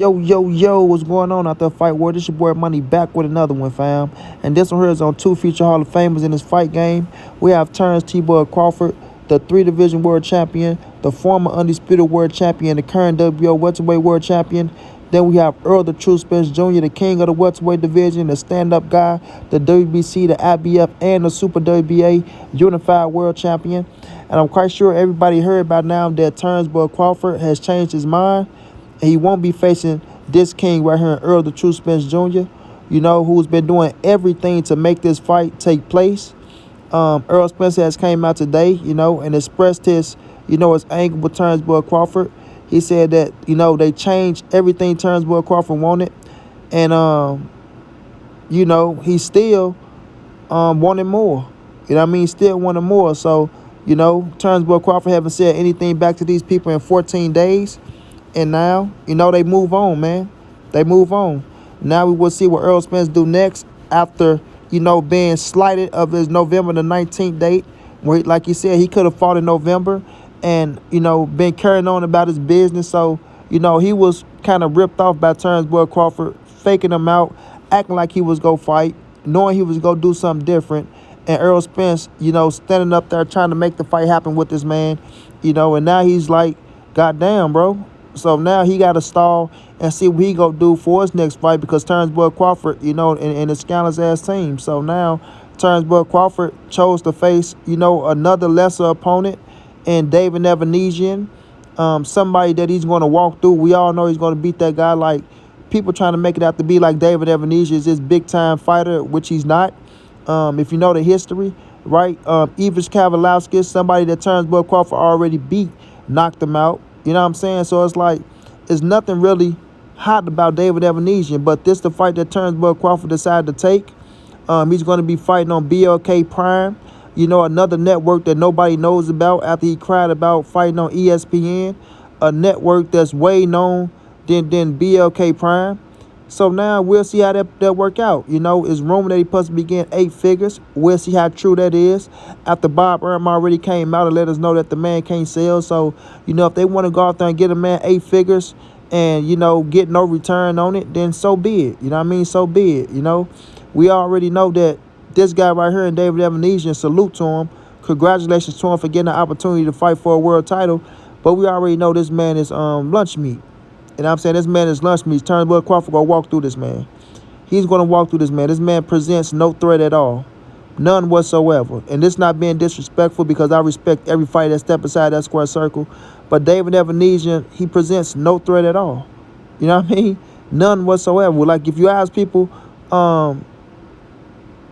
Yo, what's going on out there, Fight World? This your boy Money back with another one, fam. And this one here is on two future Hall of Famers in this fight game. We have Terence T-Boy Crawford, the three-division world champion, the former undisputed world champion, the current WBO welterweight world champion. Then we have Errol, the True Spence Jr., the king of the welterweight division, the stand-up guy, the WBC, the IBF, and the Super WBA unified world champion. And I'm quite sure everybody heard by now that Terence Boy Crawford has changed his mind. He won't be facing this king right here, Errol the True Spence Jr., who's been doing everything to make this fight take place. Errol Spence has came out today, and expressed his anger with Terence Boy Crawford. He said that, they changed everything Terence Boy Crawford wanted. And, he still wanted more. Still wanted more. So, Terence Boy Crawford haven't said anything back to these people in 14 days. And now, they move on, man. They move on. Now we will see what Errol Spence do next after, being slighted of his November the 19th date. Where, like he said, he could have fought in November and, been carrying on about his business. So, he was kind of ripped off by Terence Boy Crawford, faking him out, acting like he was going to fight, knowing he was going to do something different. And Errol Spence, standing up there trying to make the fight happen with this man, and now he's like, goddamn, bro. So now he got to stall and see what he going to do for his next fight because Terence Boy Crawford, in his scandalous-ass team. So now Terence Boy Crawford chose to face, another lesser opponent in David Evanesian, somebody that he's going to walk through. We all know he's going to beat that guy. Like, people trying to make it out to be like David Evanesian is this big-time fighter, which he's not. If you know the history, right? Ivish Kavalowskis, somebody that Terence Boy Crawford already beat, knocked him out. You know what I'm saying? So it's like, it's nothing really hot about David Evanesian, but this the fight that Terence Boy Crawford decided to take. He's going to be fighting on BLK Prime, another network that nobody knows about after he cried about fighting on ESPN, a network that's way known than BLK Prime. So now we'll see how that work out. It's rumored that he supposed to be getting 8 figures. We'll see how true that is. After Bob Earl already came out and let us know that the man can't sell. So, if they want to go out there and get a man 8 figures and, get no return on it, then so be it. So be it, We already know that this guy right here, David Evanesian, salute to him. Congratulations to him for getting the opportunity to fight for a world title. But we already know this man is lunch meat. You know what I'm saying? This man is lunch meat. Terence Boy Crawford going to walk through this man. He's going to walk through this man. This man presents no threat at all. None whatsoever. And this not being disrespectful because I respect every fighter that step inside that square circle. But David Evanesian, he presents no threat at all. You know what I mean? None whatsoever. Like, if you ask people,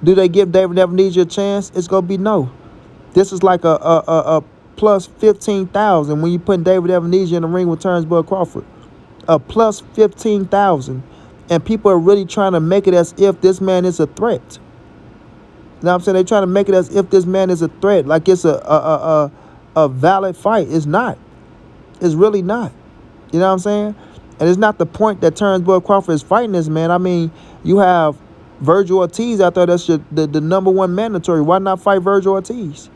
do they give David Evanesian a chance? It's going to be no. This is like a plus 15,000 when you put David Evanesian in the ring with Terence Boy Crawford. A plus 15,000, and people are really trying to make it as if this man is a threat. You know what I'm saying? They're trying to make it as if this man is a threat, like it's a valid fight. It's not. It's really not. You know what I'm saying? And it's not the point that Terence Boy Crawford is fighting this man. I mean, you have Virgil Ortiz out there. That's the number one mandatory. Why not fight Virgil Ortiz?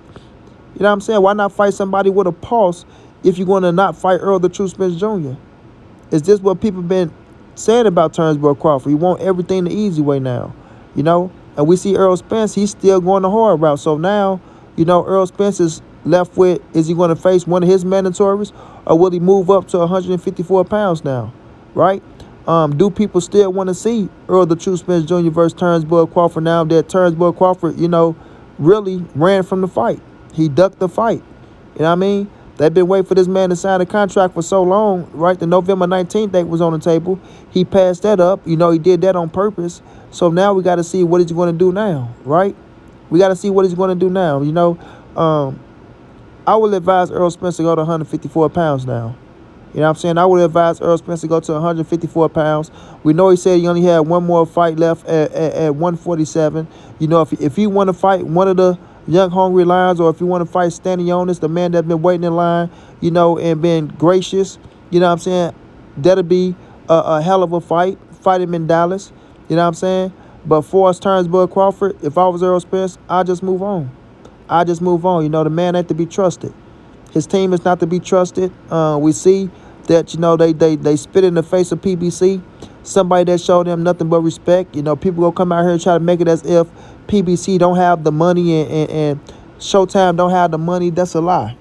You know what I'm saying? Why not fight somebody with a pulse if you're going to not fight Errol the True Spence Jr.? Is this what people been saying about Terence Boy Crawford? He want everything the easy way now, And we see Errol Spence, he's still going the hard route. So now, Errol Spence is left with, is he going to face one of his mandatories or will he move up to 154 pounds now, right? Do people still want to see Errol the True Spence Jr. versus Terence Boy Crawford now that Terence Boy Crawford, really ran from the fight? He ducked the fight. You know what I mean? They've been waiting for this man to sign a contract for so long, right? The November 19th date was on the table. He passed that up. He did that on purpose. So now we got to see what he's going to do now, right? We got to see what he's going to do now. I would advise Errol Spence to go to 154 pounds now. You know what I'm saying? I would advise Errol Spence to go to 154 pounds. We know he said he only had one more fight left at 147. If he want to fight one of the Young Hungry Lions, or if you want to fight Stanionis, the man that's been waiting in line, and been gracious, you know what I'm saying? That'll be a hell of a fight. Fight him in Dallas, you know what I'm saying? But for us, Terence Boy Crawford, if I was Errol Spence, I'd just move on. The man ain't to be trusted. His team is not to be trusted. We see that, they spit in the face of PBC, somebody that showed them nothing but respect. People gonna come out here and try to make it as if PBC don't have the money and Showtime don't have the money. That's a lie.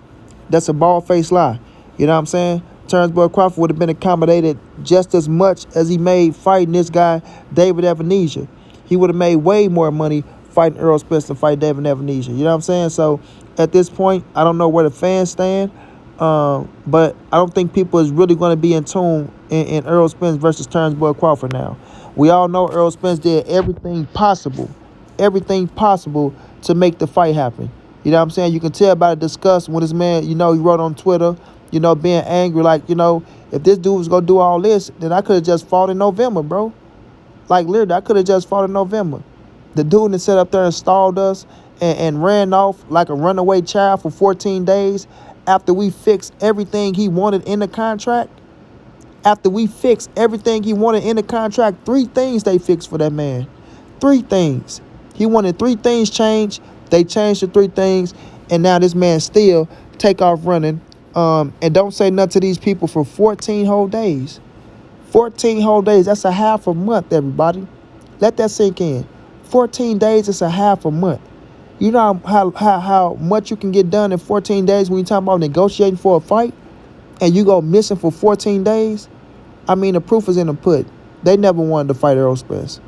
That's a bald-faced lie. You know what I'm saying? Terence Crawford would have been accommodated just as much as he made fighting this guy, David Evanesia. He would have made way more money fighting Errol Spence than fight David Evanesia. You know what I'm saying? So at this point, I don't know where the fans stand, but I don't think people is really going to be in tune in Errol Spence versus Terence Crawford now. We all know Errol Spence did everything possible to make the fight happen. You know what I'm saying? You can tell by the disgust when this man, he wrote on Twitter, being angry, like, if this dude was going to do all this, then I could have just fought in November, bro. Like, literally, I could have just fought in November. The dude that sat up there and stalled us and ran off like a runaway child for 14 days after we fixed everything he wanted in the contract. After we fixed everything he wanted in the contract, 3 things they fixed for that man. 3 things. He wanted 3 things changed. They changed the 3 things, and now this man still take off running and don't say nothing to these people for 14 whole days. 14 whole days, that's a half a month, everybody. Let that sink in. 14 days is a half a month. You know how much you can get done in 14 days when you're talking about negotiating for a fight, and you go missing for 14 days? I mean, the proof is in the pudding. They never wanted to fight Errol Spence.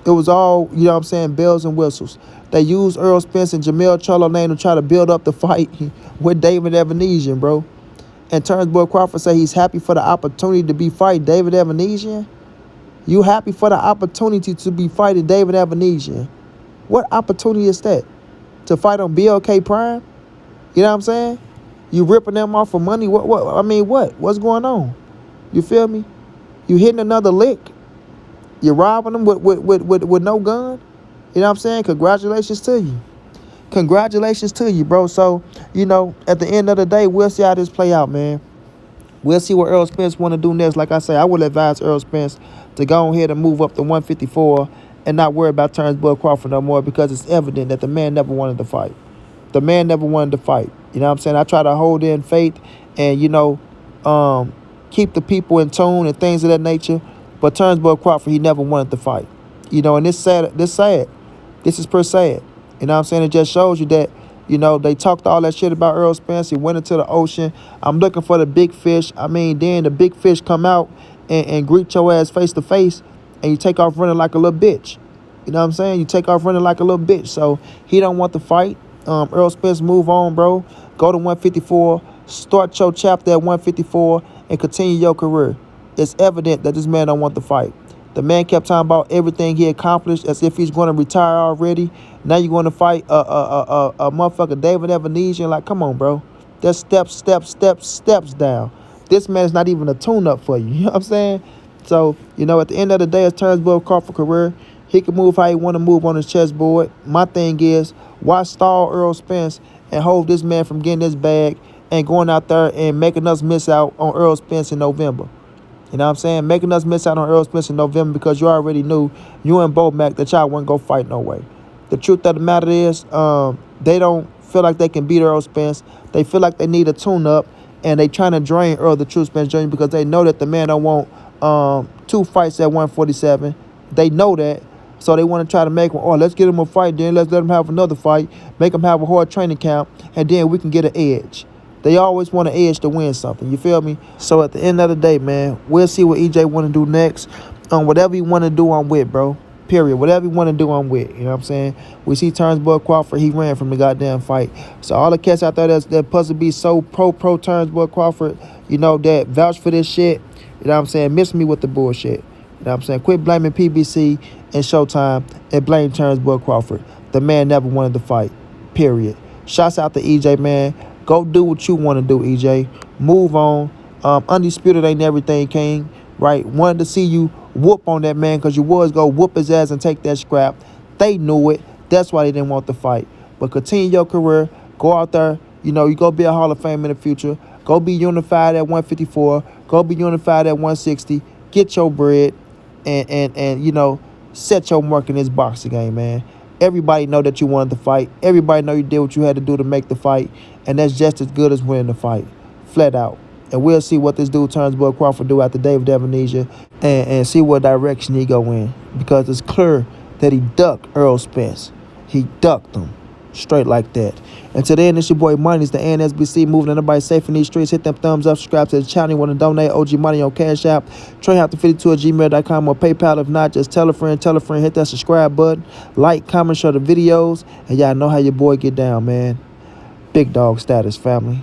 It was all, bells and whistles. They used Errol Spence and Jamel Charlo name to try to build up the fight with David Evanesia, bro. And Terence Crawford say he's happy for the opportunity to be fighting David Evanesia. You happy for the opportunity to be fighting David Evanesia? What opportunity is that? To fight on BLK Prime? You know what I'm saying? You ripping them off for money? What? I mean, what? What's going on? You feel me? You hitting another lick? You robbing them with no gun? You know what I'm saying? Congratulations to you. Congratulations to you, bro. So, at the end of the day, we'll see how this play out, man. We'll see what Errol Spence want to do next. Like I say, I would advise Errol Spence to go ahead and move up to 154 and not worry about Terence Crawford no more, because it's evident that the man never wanted to fight. The man never wanted to fight. You know what I'm saying? I try to hold in faith and, keep the people in tune and things of that nature. But Terence Crawford, he never wanted to fight. And it's sad. This is per sad. You know what I'm saying? It just shows you that, they talked all that shit about Errol Spence. He went into the ocean. I'm looking for the big fish. I mean, then the big fish come out and greet your ass face to face, and you take off running like a little bitch. You know what I'm saying? You take off running like a little bitch. So he don't want to fight. Errol Spence, move on, bro. Go to 154. Start your chapter at 154 and continue your career. It's evident that this man don't want to fight. The man kept talking about everything he accomplished as if he's going to retire already. Now you're going to fight a motherfucker David Evanesia. Like, come on, bro. That's steps down. This man is not even a tune-up for you. You know what I'm saying? So, at the end of the day, it's Terence Crawford's career. He can move how he want to move on his chessboard. My thing is, why stall Errol Spence and hold this man from getting his bag and going out there and making us miss out on Errol Spence in November? You know what I'm saying? Making us miss out on Errol Spence in November because you already knew, you and Bo Mac, that y'all wouldn't go fight no way. The truth of the matter is, they don't feel like they can beat Errol Spence. They feel like they need a tune-up, and they trying to drain Errol the True Spence Jr. because they know that the man don't want 2 fights at 147. They know that. So they want to try to make him, let's get him a fight, then let's let him have another fight, make him have a hard training camp, and then we can get an edge. They always want an edge to win something. You feel me? So at the end of the day, man, we'll see what EJ want to do next. Whatever he want to do, I'm with, bro. Period. Whatever he want to do, I'm with. You know what I'm saying? We see Terence Crawford, he ran from the goddamn fight. So all the cats out there that supposed to be so pro Terence Crawford, that vouch for this shit, you know what I'm saying? Miss me with the bullshit. You know what I'm saying? Quit blaming PBC and Showtime and blame Terence Crawford. The man never wanted to fight. Period. Shouts out to EJ, man. Go do what you want to do, EJ. Move on. Undisputed ain't everything, King. Right? Wanted to see you whoop on that man because you was go whoop his ass and take that scrap. They knew it. That's why they didn't want to fight. But continue your career. Go out there. You go be a Hall of Fame in the future. Go be unified at 154. Go be unified at 160. Get your bread and set your mark in this boxing game, man. Everybody know that you wanted to fight. Everybody know you did what you had to do to make the fight. And that's just as good as winning the fight. Flat out. And we'll see what this dude Turnbull Crawford do after David Amnesia and see what direction he go in. Because it's clear that he ducked Errol Spence. He ducked him. Straight like that. Until then, it's your boy Money. It's the NSBC moving everybody safe in these streets. Hit them thumbs up, subscribe to the channel. You want to donate OG Money on Cash App, trainhop52@gmail.com or PayPal. If not, just tell a friend, hit that subscribe button, like, comment, share the videos, and y'all know how your boy get down, man. Big dog status, family.